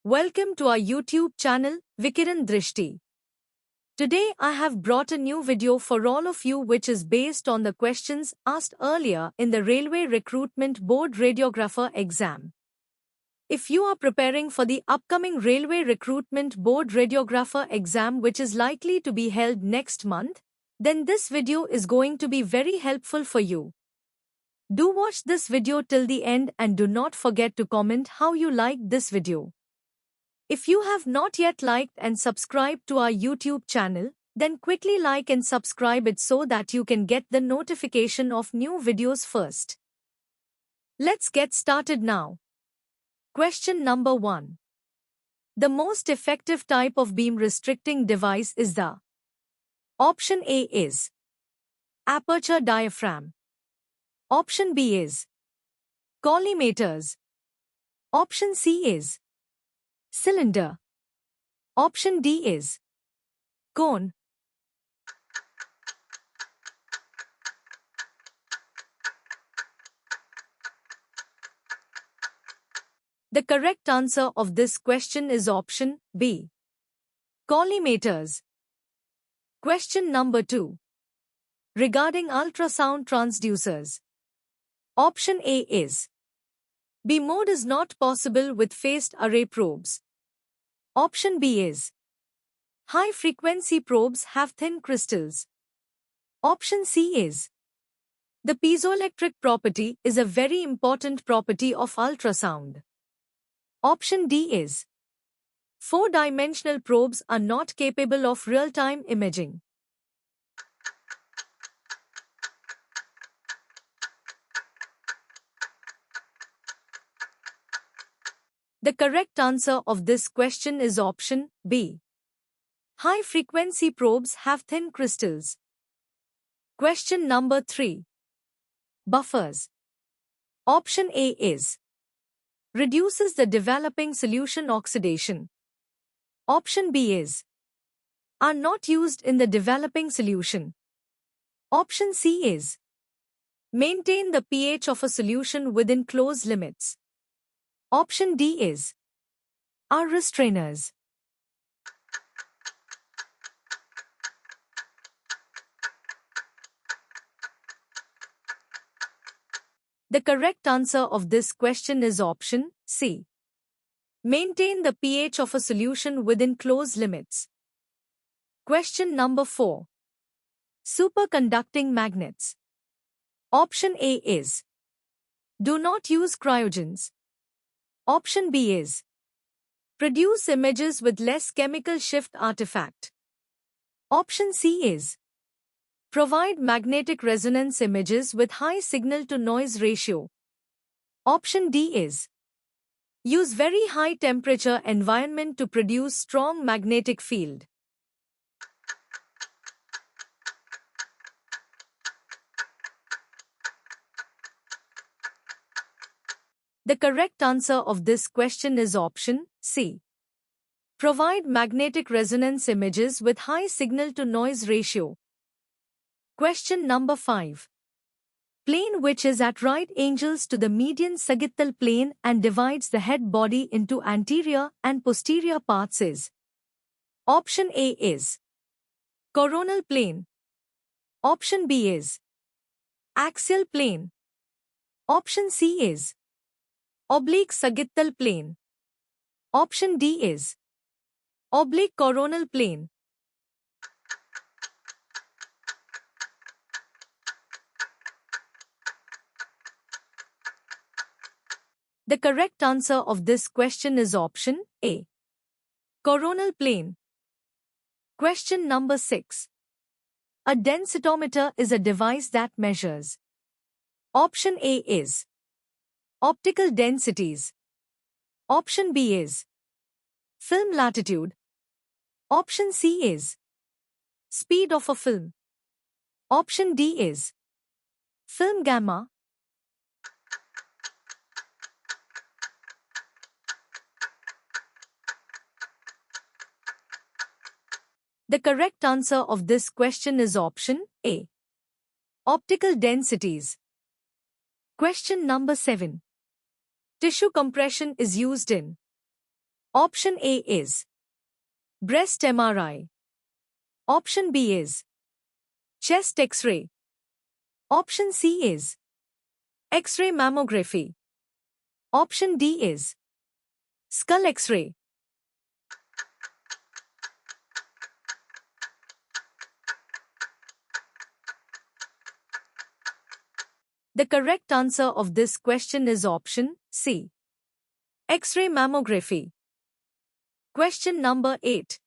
Welcome to our YouTube channel, Vikiran Drishti. Today I have brought a new video for all of you which is based on the questions asked earlier in the Railway Recruitment Board Radiographer exam. If you are preparing for the upcoming Railway Recruitment Board Radiographer exam which is likely to be held next month, then this video is going to be very helpful for you. Do watch this video till the end and do not forget to comment how you liked this video. If you have not yet liked and subscribed to our YouTube channel, then quickly like and subscribe it so that you can get the notification of new videos first. Let's get started now. Question number 1. The most effective type of beam restricting device is the Option A is aperture diaphragm. Option B is collimators. Option C is cylinder. Option D is cone. The correct answer of this question is option B, collimators. Question number 2. Regarding ultrasound transducers. Option A is B mode is not possible with phased array probes. Option B is high-frequency probes have thin crystals. Option C is the piezoelectric property is a very important property of ultrasound. Option D is four-dimensional probes are not capable of real-time imaging. The correct answer of this question is option B. High-frequency probes have thin crystals. Question number 3. Buffers. Option A is reduces the developing solution oxidation. Option B is are not used in the developing solution. Option C is maintain the pH of a solution within closed limits. Option D is are restrainers. The correct answer of this question is option C. Maintain the pH of a solution within closed limits. Question number 4. Superconducting magnets. Option A is do not use cryogens. Option B is produce images with less chemical shift artifact. Option C is provide magnetic resonance images with high signal-to-noise ratio. Option D is use very high temperature environment to produce strong magnetic field. The correct answer of this question is option C. Provide magnetic resonance images with high signal-to-noise ratio. Question number 5. Plane which is at right angles to the median sagittal plane and divides the head body into anterior and posterior parts is. Option A is coronal plane. Option B is axial plane. Option C is oblique sagittal plane. Option D is oblique coronal plane. The correct answer of this question is option A. Coronal plane. Question number 6. A densitometer is a device that measures. Option A is optical densities. Option B is film latitude. Option C is speed of a film. Option D is film gamma. The correct answer of this question is option A. Optical densities. Question number 7. Tissue compression is used in Option A is breast MRI. Option B is chest X-ray. Option C is X-ray mammography. Option D is skull X-ray. The correct answer of this question is option C, X-ray mammography. Question number 8.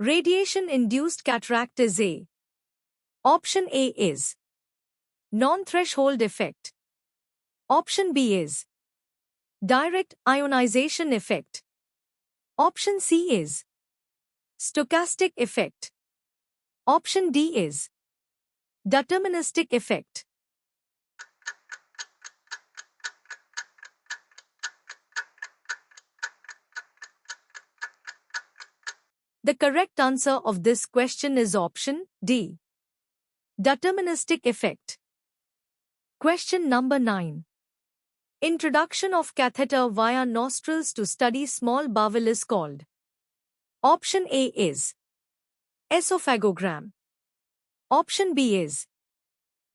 Radiation-induced cataract is A. Option A is non-threshold effect. Option B is direct ionization effect. Option C is stochastic effect. Option D is deterministic effect. The correct answer of this question is option D, deterministic effect. Question number 9. Introduction of catheter via nostrils to study small bowel is called. Option A is esophagogram. Option B is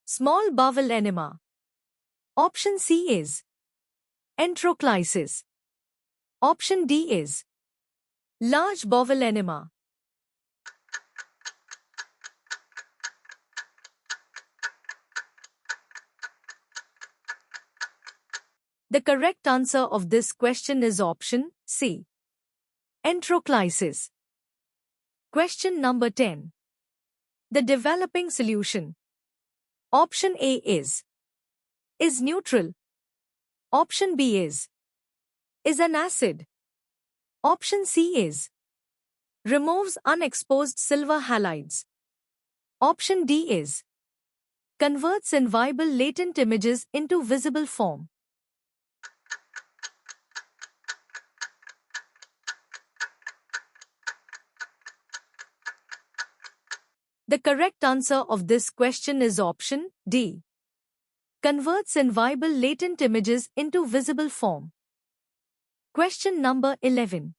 small bowel enema. Option C is enteroclysis. Option D is large bowel enema. The correct answer of this question is option C, enteroclysis. Question number 10. The developing solution. Option A is neutral. Option B is an acid. Option C is removes unexposed silver halides. Option D is converts inviable latent images into visible form. The correct answer of this question is option D, converts inviable latent images into visible form. Question number 11.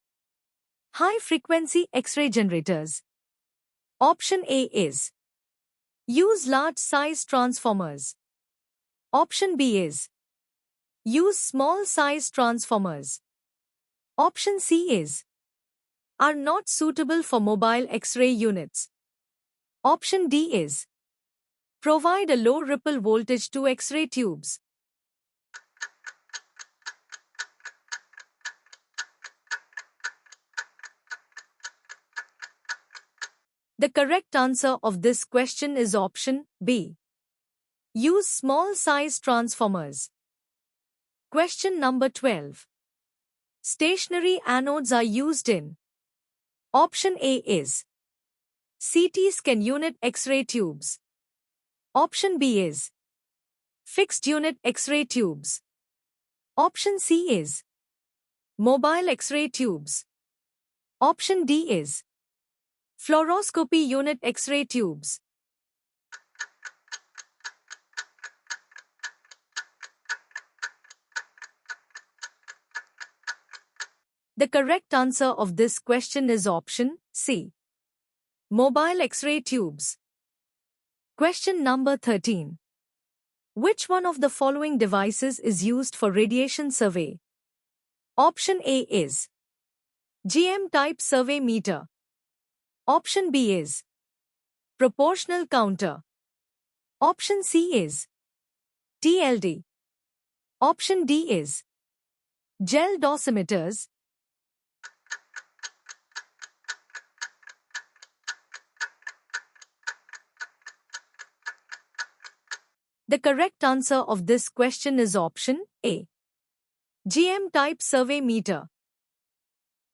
High-frequency X-ray generators. Option A is use large-size transformers. Option B is use small-size transformers. Option C is are not suitable for mobile X-ray units. Option D is provide a low ripple voltage to X-ray tubes. The correct answer of this question is option B, use small-size transformers. Question number 12. Stationary anodes are used in. Option A is CT scan unit X-ray tubes. Option B is fixed unit X-ray tubes. Option C is mobile X-ray tubes. Option D is fluoroscopy unit X-ray tubes. The correct answer of this question is option C, mobile X-ray tubes. Question number 13. Which one of the following devices is used for radiation survey? Option A is GM-type survey meter. Option B is proportional counter. Option C is TLD. Option D is gel dosimeters. The correct answer of this question is option A, GM-type survey meter.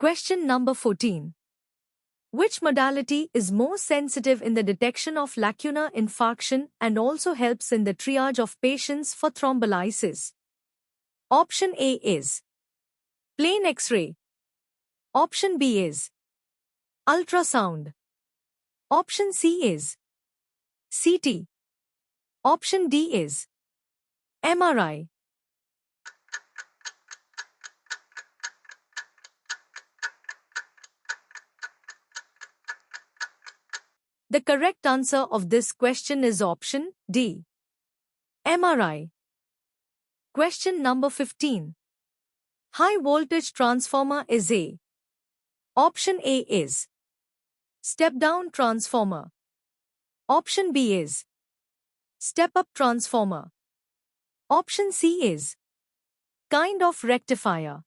Question number 14. Which modality is more sensitive in the detection of lacunar infarction and also helps in the triage of patients for thrombolysis? Option A is plain X-ray. Option B is ultrasound. Option C is CT. Option D is MRI. The correct answer of this question is option D. MRI. Question number 15. High voltage transformer is a. Option A is step-down transformer. Option B is step-up transformer. Option C is kind of rectifier.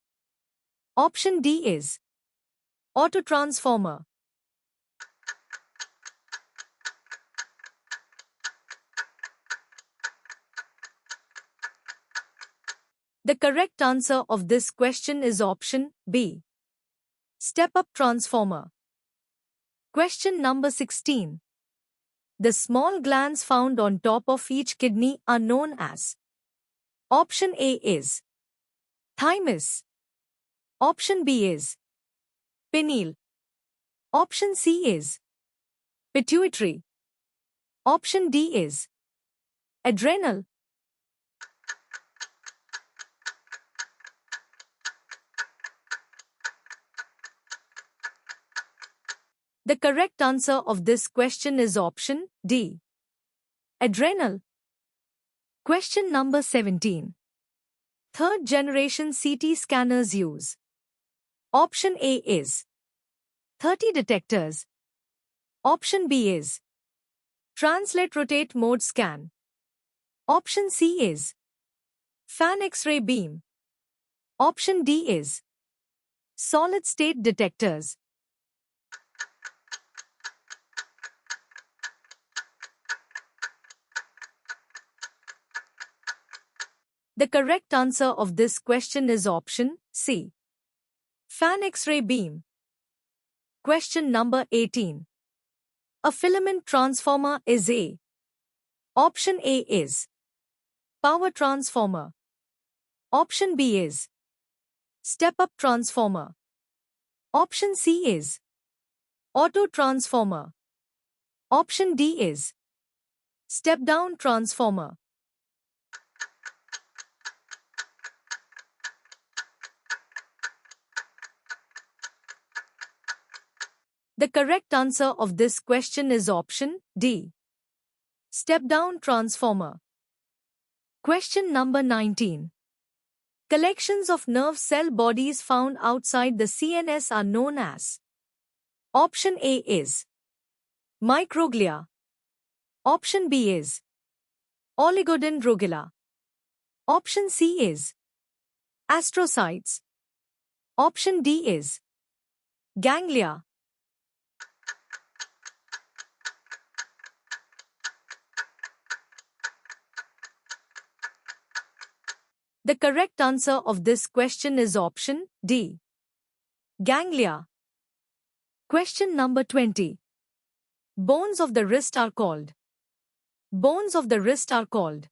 Option D is autotransformer. The correct answer of this question is option B. Step-up transformer. Question number 16. The small glands found on top of each kidney are known as. Option A is thymus. Option B is pineal. Option C is pituitary. Option D is adrenal. The correct answer of this question is option D. Adrenal. Question number 17. Third generation CT scanners use. Option A is 30 detectors. Option B is translate rotate mode scan. Option C is fan X-ray beam. Option D is solid state detectors. The correct answer of this question is option C. Fan X-ray beam. Question number 18. A filament transformer is a. Option A is power transformer. Option B is step-up transformer. Option C is auto transformer. Option D is step-down transformer. The correct answer of this question is option D. Step-down transformer. Question number 19. Collections of nerve cell bodies found outside the CNS are known as. Option A is microglia. Option B is oligodendroglia. Option C is astrocytes. Option D is ganglia. The correct answer of this question is option D. Ganglia. Question number 20. Bones of the wrist are called. Bones of the wrist are called.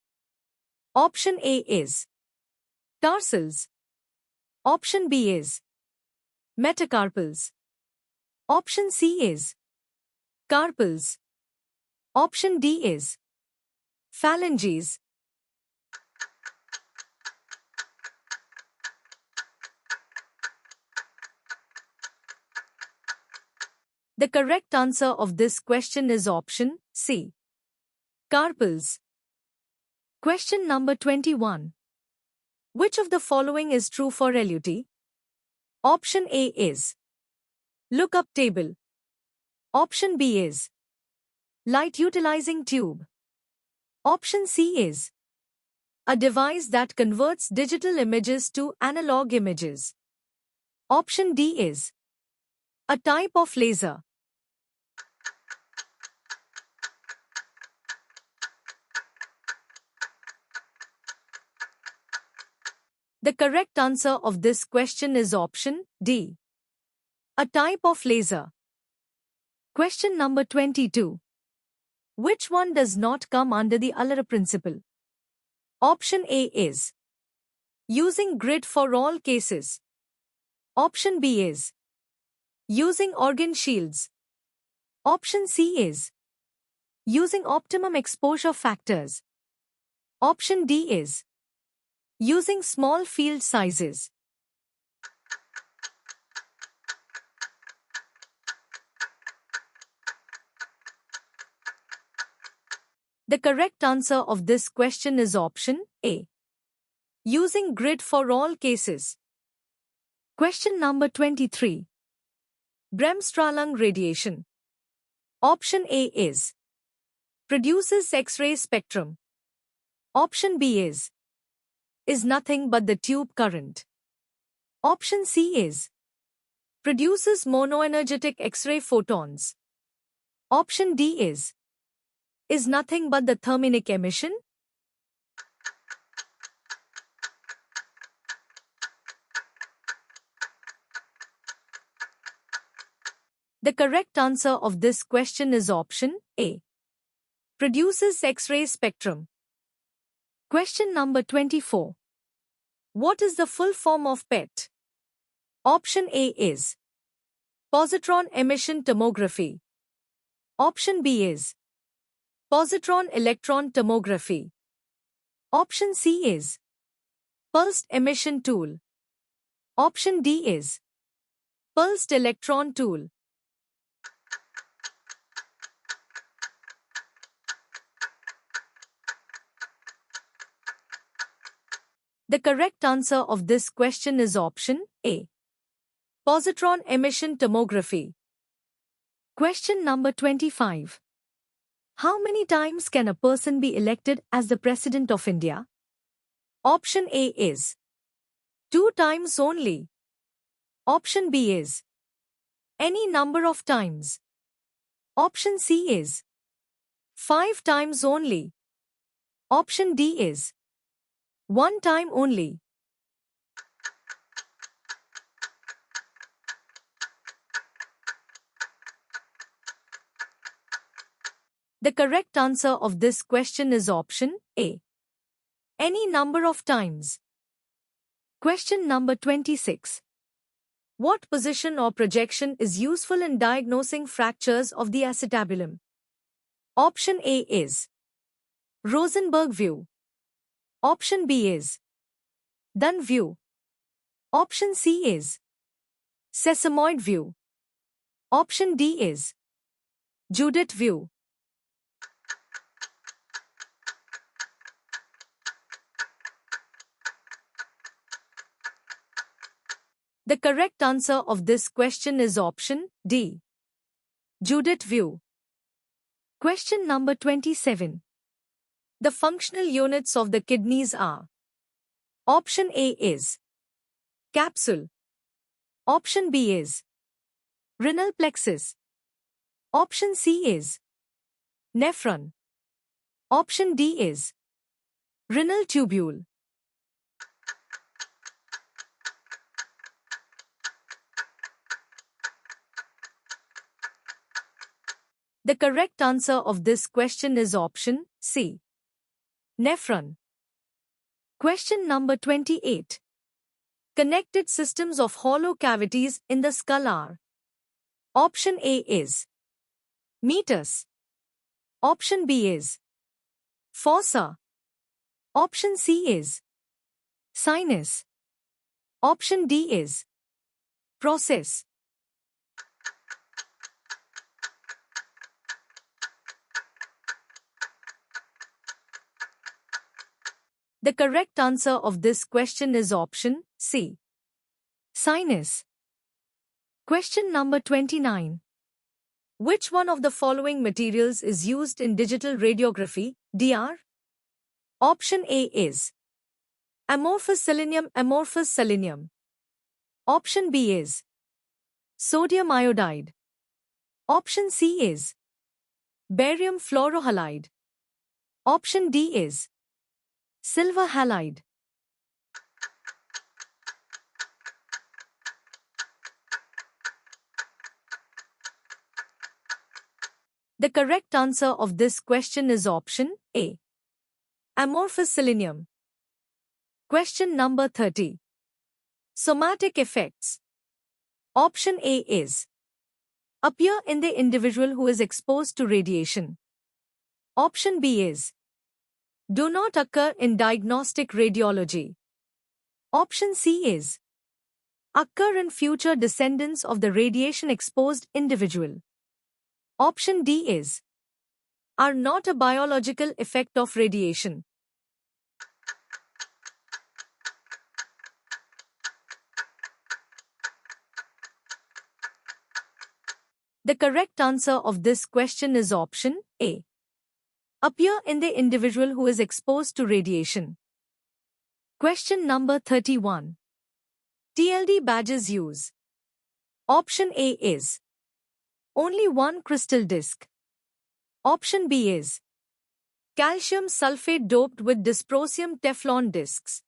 Option A is tarsals. Option B is metacarpals. Option C is carpals. Option D is phalanges. The correct answer of this question is option C. Carpals. Question number 21. Which of the following is true for LUT? Option A is lookup table. Option B is light utilizing tube. Option C is a device that converts digital images to analog images. Option D is a type of laser. The correct answer of this question is option D. A type of laser. Question number 22. Which one does not come under the RRB principle? Option A is using grid for all cases. Option B is using organ shields. Option C is using optimum exposure factors. Option D is using small field sizes. The correct answer of this question is option A. Using grid for all cases. Question number 23. Bremsstrahlung radiation. Option A is produces X-ray spectrum. Option B is nothing but the tube current. Option C is produces monoenergetic X-ray photons. Option D is nothing but the thermionic emission. The correct answer of this question is option A. Produces X-ray spectrum. Question number 24. What is the full form of PET? Option A is positron emission tomography. Option B is positron electron tomography. Option C is pulsed emission tool. Option D is pulsed electron tool. The correct answer of this question is option A. Positron emission tomography. Question number 25. How many times can a person be elected as the President of India? Option A is 2 times only. Option B is any number of times. Option C is 5 times only. Option D is 1 time only. The correct answer of this question is option A. Any number of times. Question number 26. What position or projection is useful in diagnosing fractures of the acetabulum? Option A is Rosenberg view. Option B is Dunn view. Option C is sesamoid view. Option D is Judith view. The correct answer of this question is option D. Judith view. Question number 27. The functional units of the kidneys are: Option A is capsule. Option B is renal plexus. Option C is nephron. Option D is renal tubule. The correct answer of this question is option C. Nephron. Question number 28. Connected systems of hollow cavities in the skull are: Option A is meatus. Option B is fossa. Option C is sinus. Option D is process. The correct answer of this question is option C. Sinus. Question number 29. Which one of the following materials is used in digital radiography, DR? Option A is amorphous selenium. Option B is sodium iodide. Option C is barium fluorohalide. Option D is silver halide. The correct answer of this question is option A. Amorphous selenium. Question number 30. Somatic effects. Option A is appear in the individual who is exposed to radiation. Option B is do not occur in diagnostic radiology. Option C is occur in future descendants of the radiation-exposed individual. Option D is are not a biological effect of radiation? The correct answer of this question is option A. Appear in the individual who is exposed to radiation. Question number 31. TLD badges use. Option A is only one crystal disc. Option B is calcium sulfate doped with dysprosium Teflon discs.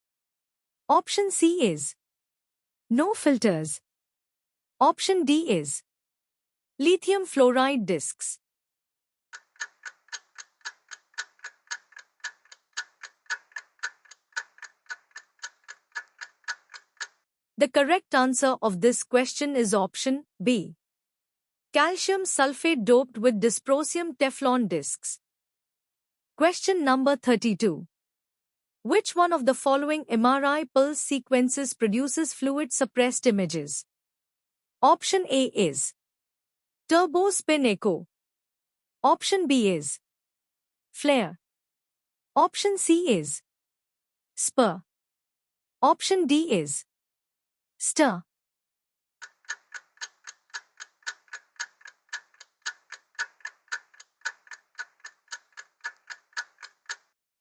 Option C is no filters. Option D is lithium fluoride discs. The correct answer of this question is option B. Calcium sulfate doped with dysprosium Teflon discs. Question number 32. Which one of the following MRI pulse sequences produces fluid-suppressed images? Option A is turbo spin echo. Option B is flare. Option C is spur. Option D is stir.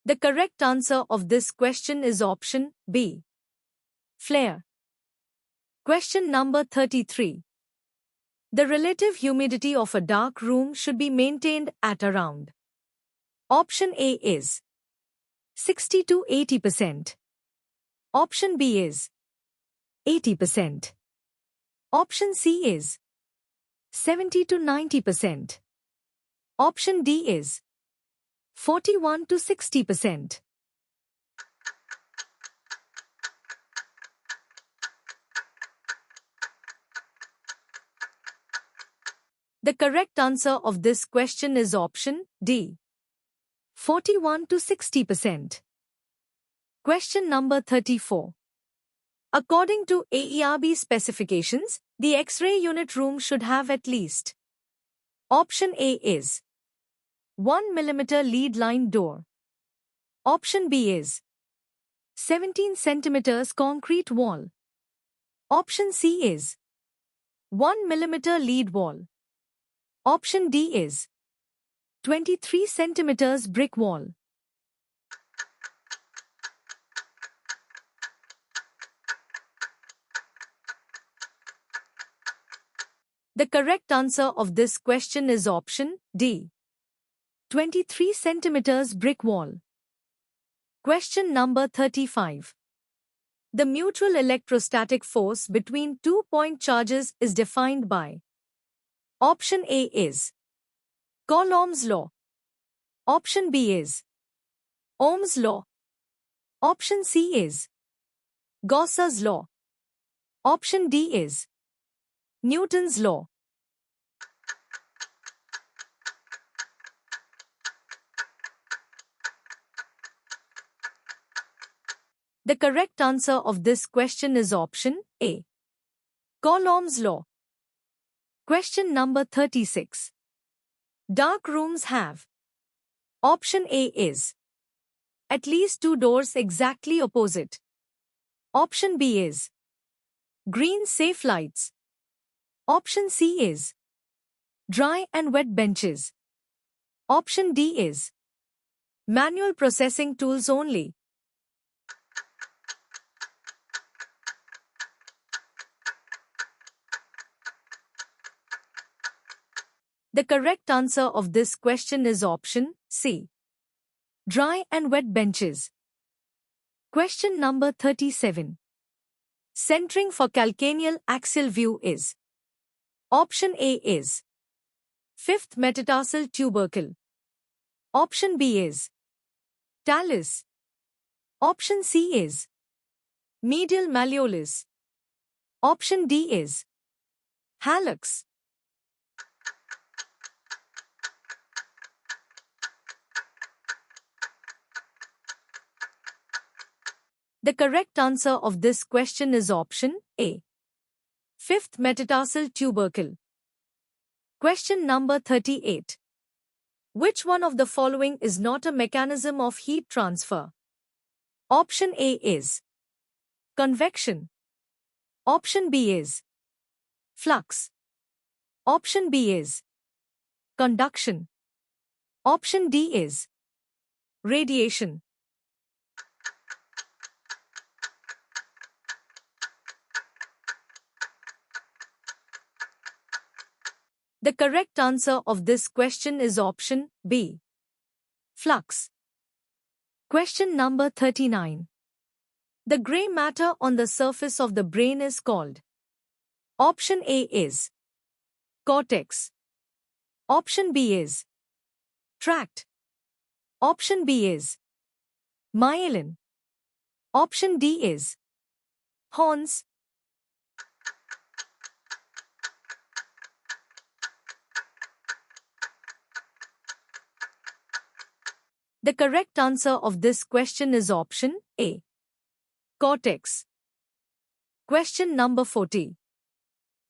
The correct answer of this question is option B. Flare. Question number 33. The relative humidity of a dark room should be maintained at around. Option A is 60 to 80%. Option B is 80%. Option C is 70 to 90%. Option D is 41 to 60%. The correct answer of this question is option D. 41 to 60%. Question number 34. According to AIIRB specifications, the X-ray unit room should have at least. Option A is 1 mm lead line door. Option B is 17 cm concrete wall. Option C is 1 mm lead wall. Option D is 23 cm brick wall. The correct answer of this question is option D. 23 cm brick wall. Question number 35. The mutual electrostatic force between 2-point charges is defined by. Option A is Coulomb's law. Option B is Ohm's law. Option C is Gauss's law. Option D is Newton's law. The correct answer of this question is option A. Coulomb's law. Question number 36. Dark rooms have. Option A is at least 2 doors exactly opposite. Option B is green safe lights. Option C is dry and wet benches. Option D is manual processing tools only. The correct answer of this question is option C. Dry and wet benches. Question number 37. Centering for calcaneal axial view is. Option A is 5th metatarsal tubercle. Option B is talus. Option C is medial malleolus. Option D is hallux. The correct answer of this question is option A. 5th metatarsal tubercle. Question number 38. Which one of the following is not a mechanism of heat transfer? Option A is convection. Option B is flux. Option B is conduction. Option D is radiation. The correct answer of this question is option B, flux. Question number 39. The gray matter on the surface of the brain is called. Option A is cortex. Option B is tract. Option B is myelin. Option D is horns. The correct answer of this question is option A, cortex. Question number 40.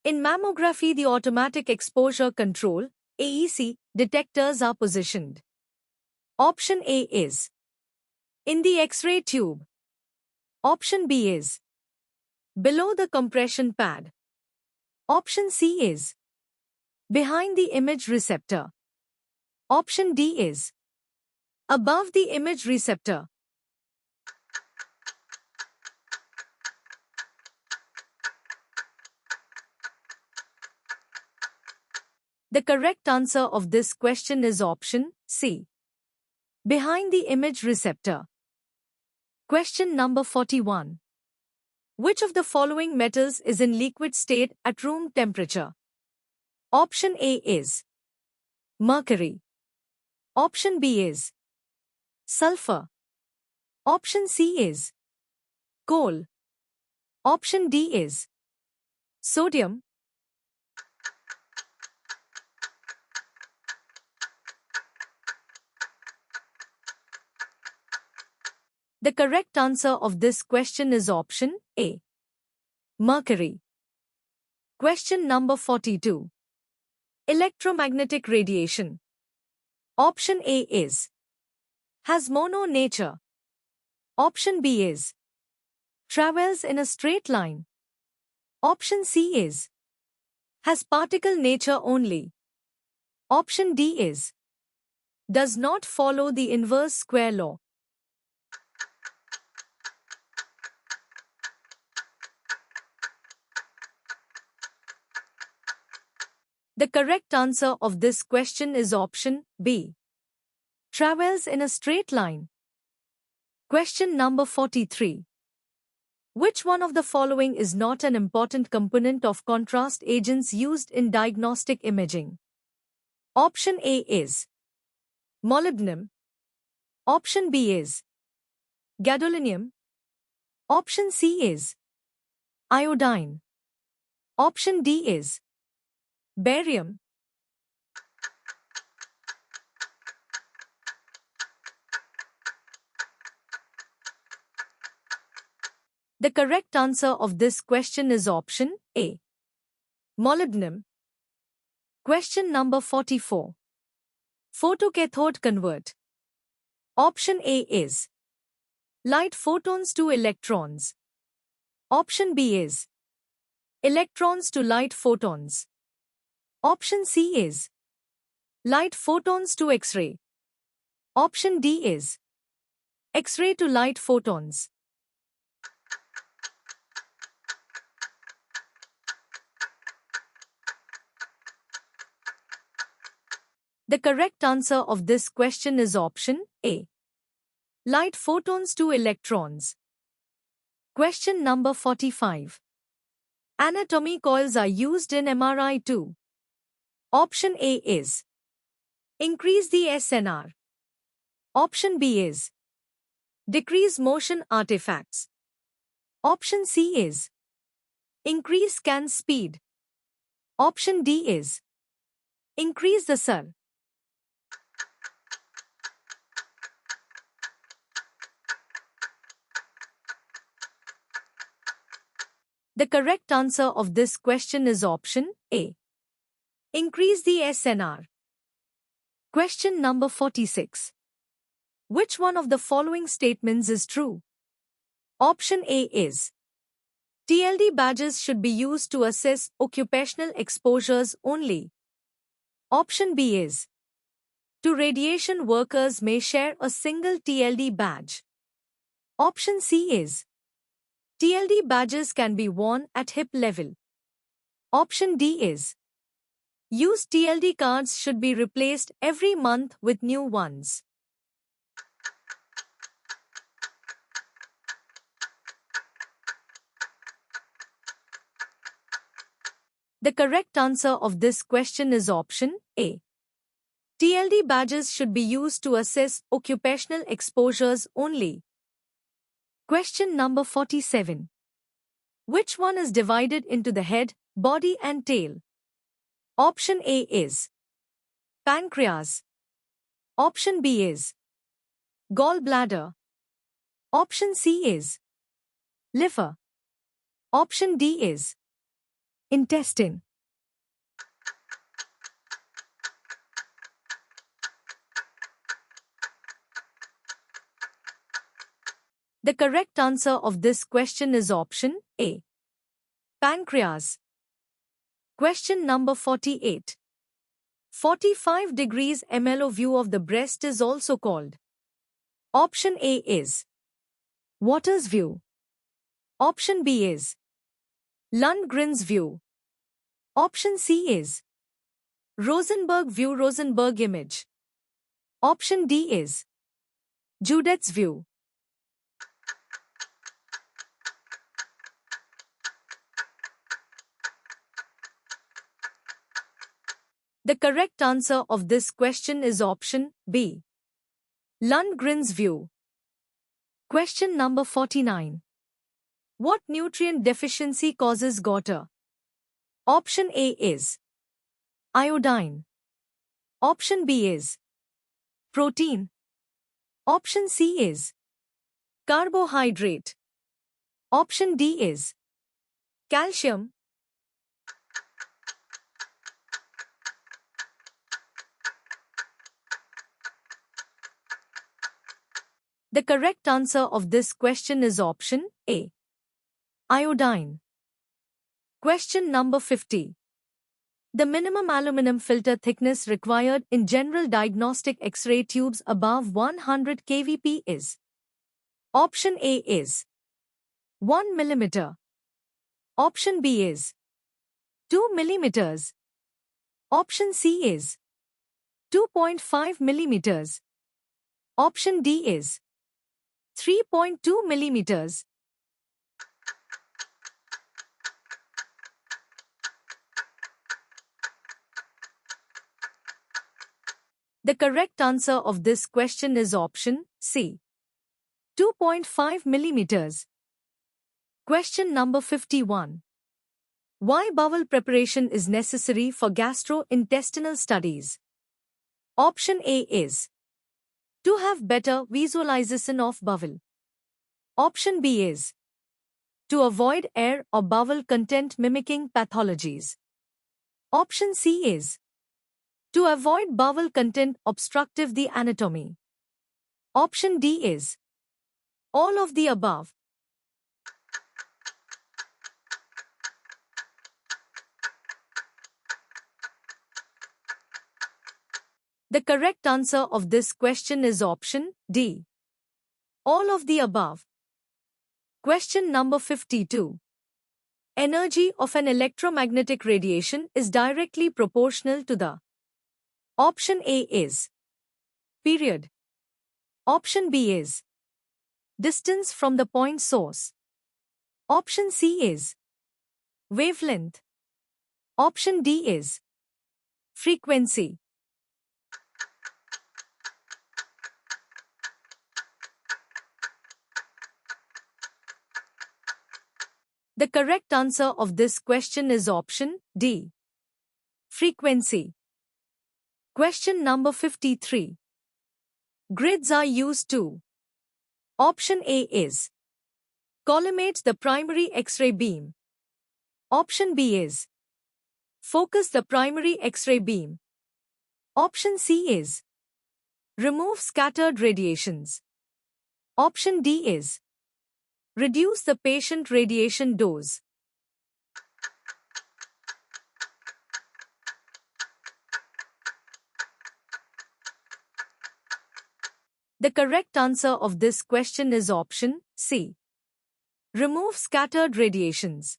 In mammography, the automatic exposure control (AEC) detectors are positioned. Option A is in the X-ray tube. Option B is below the compression pad. Option C is behind the image receptor. Option D is above the image receptor. The correct answer of this question is option C, behind the image receptor. Question number 41. Which of the following metals is in liquid state at room temperature? Option A is mercury. Option B is sulfur. Option C is coal. Option D is sodium. The correct answer of this question is option A, mercury. Question number 42. Electromagnetic radiation. Option A is has mono nature. Option B is travels in a straight line. Option C is has particle nature only. Option D is does not follow the inverse square law. The correct answer of this question is option B, travels in a straight line. Question number 43. Which one of the following is not an important component of contrast agents used in diagnostic imaging? Option A is molybdenum. Option B is gadolinium. Option C is iodine. Option D is barium. The correct answer of this question is option A, molybdenum. Question number 44. Photocathode convert. Option A is light photons to electrons. Option B is electrons to light photons. Option C is light photons to X-ray. Option D is X-ray to light photons. The correct answer of this question is option A, light photons to electrons. Question number 45. Anatomy coils are used in MRI too. Option A is increase the SNR. Option B is decrease motion artifacts. Option C is increase scan speed. Option D is increase the SR. The correct answer of this question is option A, increase the SNR. Question number 46. Which one of the following statements is true? Option A is: TLD badges should be used to assess occupational exposures only. Option B is: two radiation workers may share a single TLD badge. Option C is: TLD badges can be worn at hip level. Option D is: used TLD cards should be replaced every month with new ones. The correct answer of this question is option A. TLD badges should be used to assess occupational exposures only. Question number 47. Which one is divided into the head, body and tail? Option A is pancreas. Option B is gallbladder. Option C is liver. Option D is intestine. The correct answer of this question is option A. Pancreas. Question number 48. 45 degrees MLO view of the breast is also called. Option A is Waters view. Option B is Lundgren's view. Option C is Rosenberg view, Rosenberg image. Option D is Judeth's view. The correct answer of this question is option B. Lundgren's view. Question number 49. What nutrient deficiency causes goiter? Option A is iodine. Option B is protein. Option C is carbohydrate. Option D is calcium. The correct answer of this question is option A. Iodine. Question number 50. The minimum aluminum filter thickness required in general diagnostic X-ray tubes above 100 kVp is. Option A is 1 mm. Option B is 2 mm. Option C is 2.5 mm. Option D is 3.2 mm. The correct answer of this question is option C. 2.5 mm. Question number 51. Why bowel preparation is necessary for gastrointestinal studies? Option A is to have better visualization of bowel. Option B is to avoid air or bowel content mimicking pathologies. Option C is to avoid bowel content obstructive the anatomy. Option D is all of the above. The correct answer of this question is option D. All of the above. Question number 52. Energy of an electromagnetic radiation is directly proportional to the. Option A is period. Option B is distance from the point source. Option C is wavelength. Option D is frequency. The correct answer of this question is option D. Frequency. Question number 53. Grids are used to. Option A is collimate the primary X-ray beam. Option B is focus the primary X-ray beam. Option C is remove scattered radiations. Option D is reduce the patient radiation dose. The correct answer of this question is option C. Remove scattered radiations.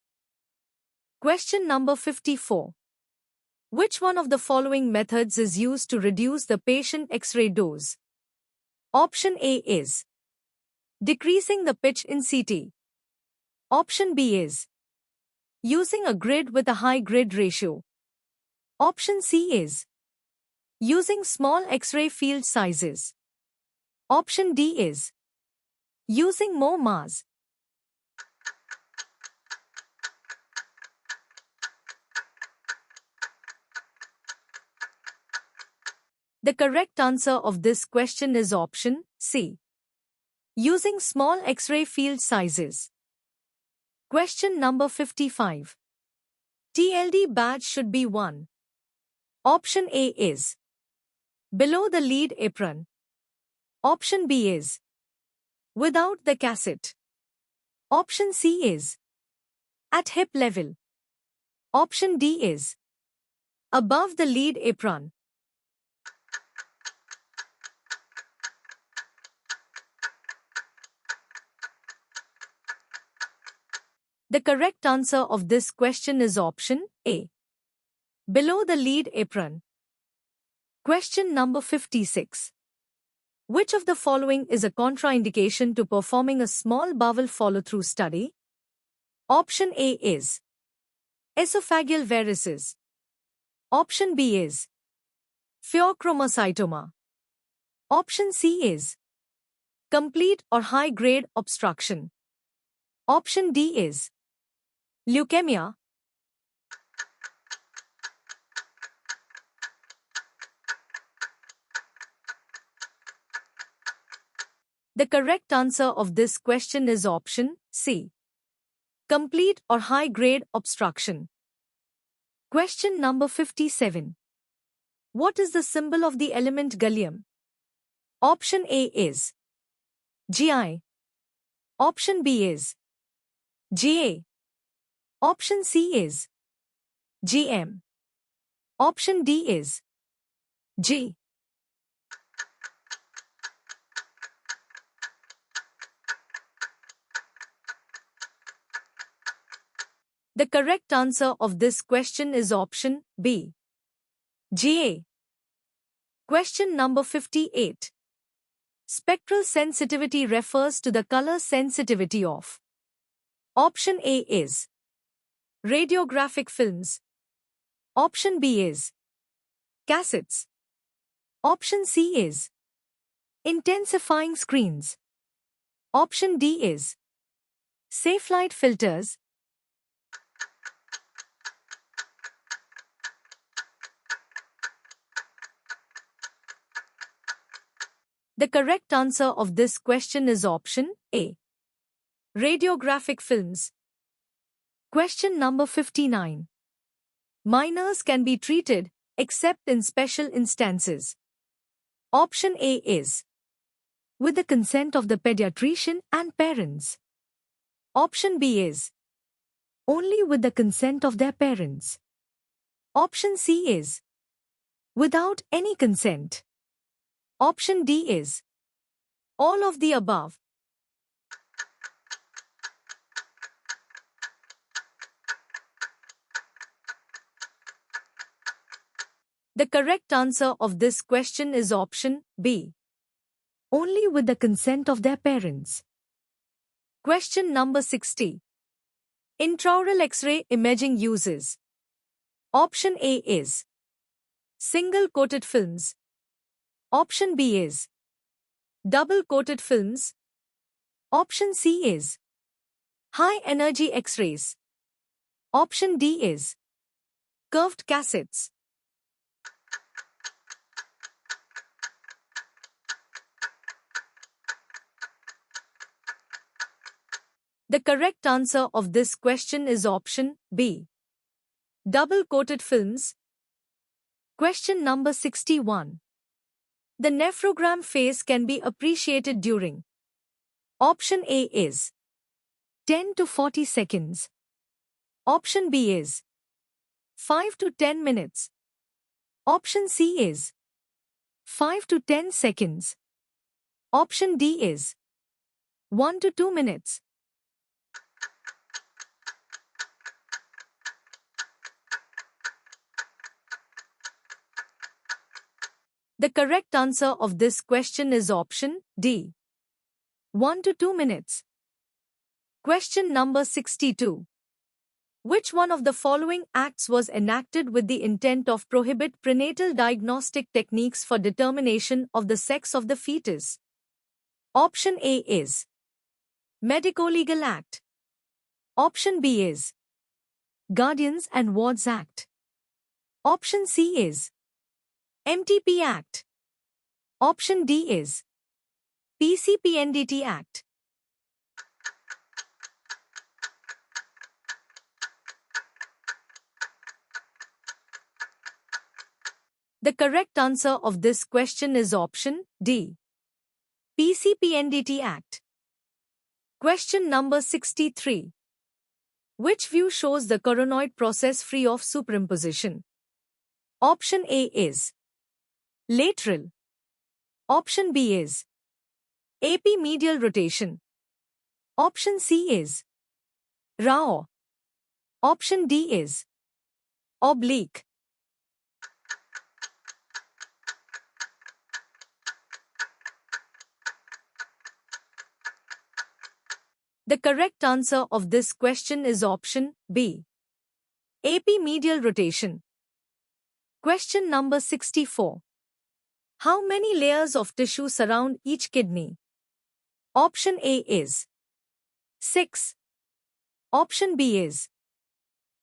Question number 54. Which one of the following methods is used to reduce the patient X-ray dose? Option A is decreasing the pitch in CT. Option B is using a grid with a high grid ratio. Option C is using small X-ray field sizes. Option D is using more mass. The correct answer of this question is option C. Using small X-ray field sizes. Question number 55. TLD badge should be 1. Option A is below the lead apron. Option B is without the cassette. Option C is at hip level. Option D is above the lead apron. The correct answer of this question is option A. Below the lead apron. Question number 56. Which of the following is a contraindication to performing a small bowel follow-through study? Option A is esophageal varices. Option B is pheochromocytoma. Option C is complete or high-grade obstruction. Option D is leukemia. The correct answer of this question is option C. Complete or high-grade obstruction. Question number 57. What is the symbol of the element gallium? Option A is Gi. Option B is Ga. Option C is Gm. Option D is G. The correct answer of this question is option B. Ga. Question number 58. Spectral sensitivity refers to the color sensitivity of. Option A is radiographic films. Option B is cassettes. Option C is intensifying screens. Option D is safe light filters. The correct answer of this question is option A. Radiographic films. Question number 59. Minors can be treated except in special instances. Option A is with the consent of the pediatrician and parents. Option B is only with the consent of their parents. Option C is without any consent. Option D is all of the above. The correct answer of this question is option B. Only with the consent of their parents. Question number 60. Intraoral X-ray imaging uses. Option A is single-coated films. Option B is double-coated films. Option C is high-energy X-rays. Option D is curved cassettes. The correct answer of this question is option B. Double-coated films. Question number 61. The nephrogram phase can be appreciated during. Option A is 10 to 40 seconds. Option B is 5 to 10 minutes. Option C is 5 to 10 seconds. Option D is 1 to 2 minutes. The correct answer of this question is option D. 1 to 2 minutes. Question number 62. Which one of the following acts was enacted with the intent of prohibit prenatal diagnostic techniques for determination of the sex of the fetus? Option A is Medico-Legal Act. Option B is Guardians and Wards Act. Option C is MTP Act. Option D is PCPNDT Act. The correct answer of this question is option D. PCPNDT Act. Question number 63. Which view shows the coronoid process free of superimposition? Option A is lateral. Option B is apimedial rotation. Option C is RAW. Option D is oblique. The correct answer of this question is option B. Apimedial rotation. Question number 64. How many layers of tissue surround each kidney? Option A is 6. Option B is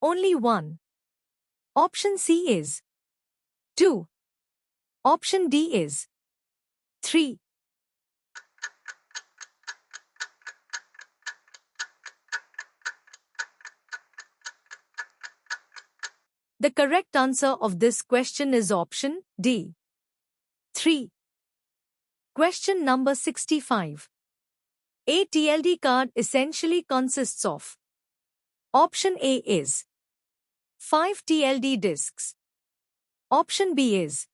only 1. Option C is 2. Option D is 3. The correct answer of this question is option D. 3. Question number 65. A TLD card essentially consists of. Option A is 5 TLD discs. Option B is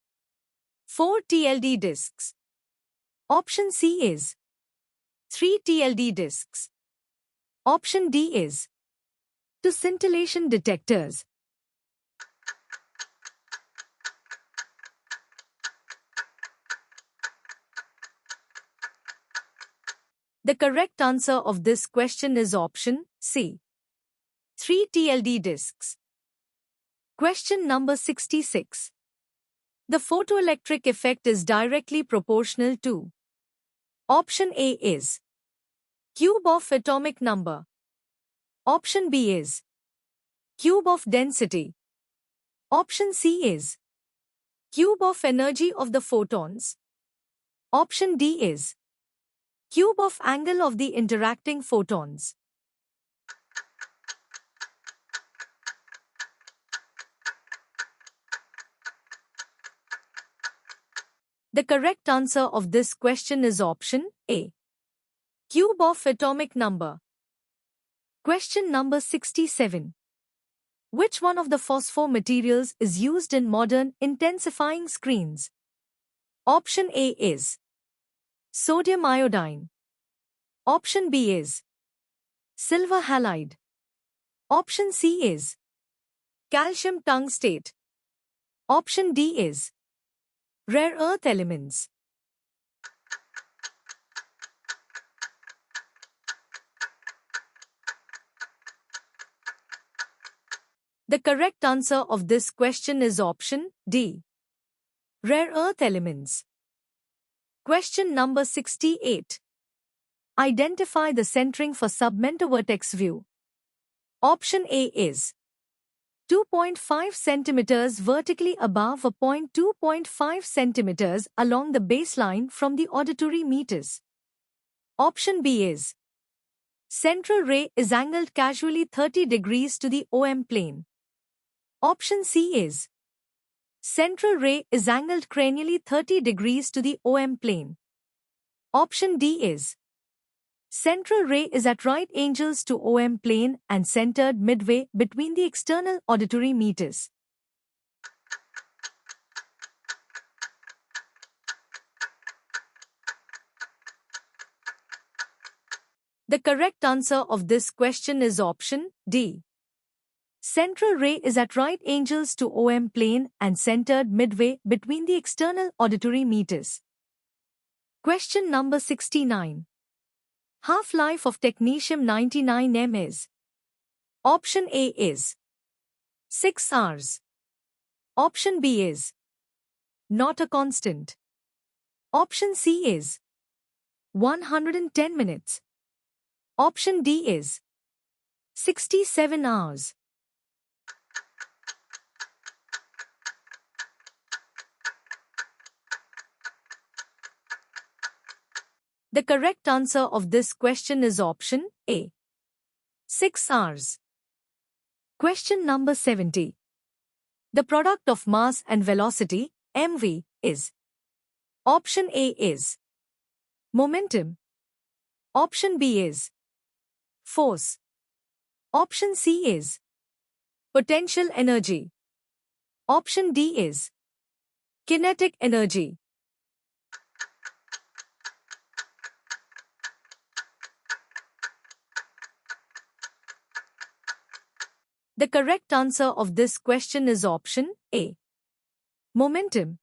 4 TLD discs. Option C is 3 TLD discs. Option D is 2 scintillation detectors. The correct answer of this question is option C. 3 TLD discs. Question number 66. The photoelectric effect is directly proportional to. Option A is cube of atomic number. Option B is cube of density. Option C is cube of energy of the photons. Option D is cube of angle of the interacting photons. The correct answer of this question is option A. Cube of atomic number. Question number 67. Which one of the phosphor materials is used in modern intensifying screens? Option A is sodium iodine. Option B is silver halide. Option C is calcium tungstate. Option D is rare earth elements. The correct answer of this question is option D. Rare earth elements. Question number 68. Identify the centering for submentavertex view. Option A is 2.5 centimeters vertically above a point 2.5 centimeters along the baseline from the auditory meatus. Option B is central ray is angled casually 30 degrees to the OM plane. Option C is Central ray is angled cranially 30 degrees to the OM plane. Option D is central ray is at right angles to OM plane and centered midway between the external auditory meatus. The correct answer of this question is option D. Central ray is at right angles to OM plane and centered midway between the external auditory meatus. Question number 69. Half-life of technetium-99m is. Option A is 6 hours. Option B is not a constant. Option C is 110 minutes. Option D is 67 hours. The correct answer of this question is option A. 6 hours. Question number 70. The product of mass and velocity, mv, is. Option A is momentum. Option B is force. Option C is potential energy. Option D is kinetic energy. The correct answer of this question is option A. Momentum.